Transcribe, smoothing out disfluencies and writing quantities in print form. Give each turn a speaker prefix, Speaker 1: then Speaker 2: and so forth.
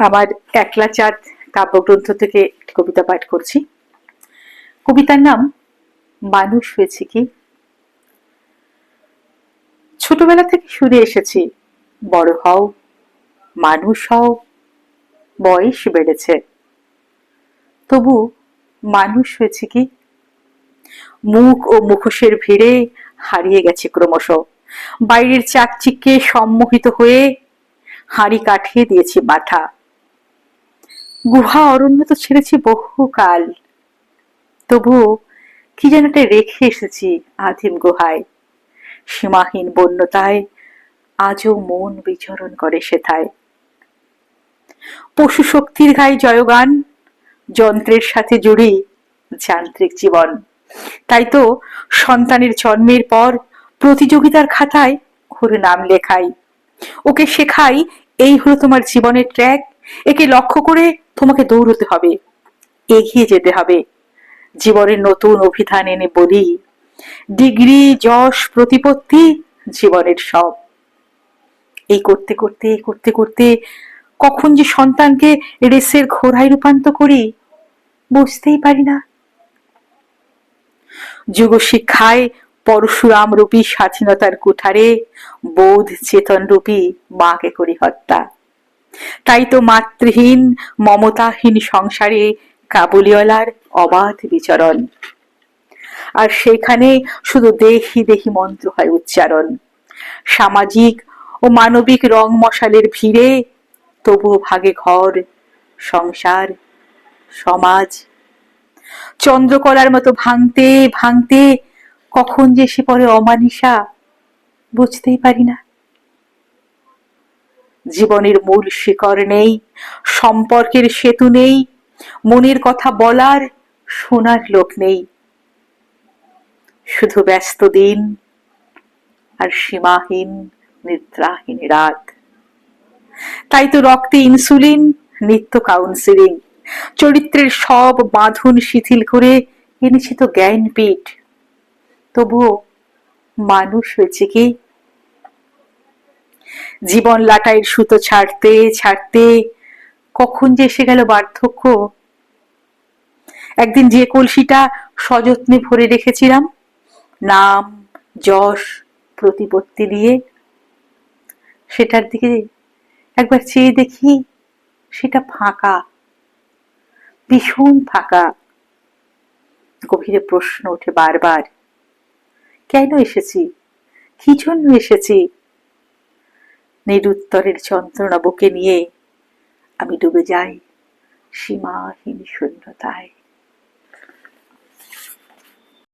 Speaker 1: আমার একলা চাঁদ কাব্যগ্রন্থ থেকে কবিতা পাঠ করছি। কবিতার নাম মানুষ হয়েছে কি। ছোটবেলা থেকে শুনে এসেছি, বড় হও, মানুষ হও, বয়স বেড়েছে, তবু মানুষ হয়েছে কি। মুখ ও মুখোশের ভিড়ে হারিয়ে গেছে ক্রমশ, বাইরের চাকচিক্যে সম্মোহিত হয়ে হাঁড়ি কাঠিয়ে দিয়েছি মাথা। গুহা অরণ্য তো ছেড়েছি বহুকাল, তবুও কি যেন একটা রেখে এসেছি আদিম গুহায়। সীমাহীন বন্যতায় আজও মন বিচরণ করে সেথায়। পশু শক্তির গায়ে জয়গান, যন্ত্রের সাথে জুড়ি যান্ত্রিক জীবন। তাই তো সন্তানের জন্মের পর প্রতিযোগিতার খাতায় ওর নাম লেখাই, ওকে শেখাই এই হলো তোমার জীবনের ট্র্যাক, একে লক্ষ্য করে তোমাকে দৌড়তে হবে, এগিয়ে যেতে হবে। জীবনের নতুন অভিধান এনে বলি, ডিগ্রি যশ প্রতিপত্তি জীবনের সব। এই করতে করতে করতে করতে কখন যে সন্তানকে রেসের ঘোড়ায় রূপান্তর করি বুঝতেই পারি না। যুগ শিক্ষায় পরশুরাম রূপী স্বাধীনতার কুঠারে বোধ চেতন রূপী মাকে করি হত্যা। তাই তো মাতৃহীন মমতাহীন সংসারে কাবুলিওয়ালার অবাধ বিচরণ, আর সেখানে শুধু দেহি দেহি মন্ত্র হয় উচ্চারণ। সামাজিক ও মানবিক রং মশালের ভিড়ে তবুও ভাগে ঘর, সংসার, সমাজ। চন্দ্রকলার মতো ভাঙতে ভাঙতে কখন যে সে পরে অমানিসা বুঝতেই পারি না। জীবনের মূল শিকড় নেই, সম্পর্কের সেতু নেই, মনের কথা বলার শোনার লোক নেই, শুধু ব্যস্ত দিন আর সীমাহীন নিদ্রাহীন রাত। তাই তো রক্তে ইনসুলিন, নিত্য কাউন্সিলিং, চরিত্রের সব বাঁধন শিথিল করে এনেছি তো জ্ঞানপীঠ। তবুও মানুষ হয়েছে কি। জীবন লাটাইয়ের সুতো ছাড়তে ছাড়তে কখন যে এসে গেল বার্ধক্য। একদিন যে কলসিটা সযত্নে ভরে রেখেছিলাম নাম যশ প্রতিপত্তি দিয়ে, সেটার দিকে একবার চেয়ে দেখি সেটা ফাঁকা, ভীষণ ফাঁকা। গভীরে প্রশ্ন ওঠে বারবার, কেন এসেছি, কি জন্য এসেছি। নিরুত্তরের যন্ত্রণা বুকে নিয়ে আমি ডুবে যাই সীমাহীন শূন্যতায়।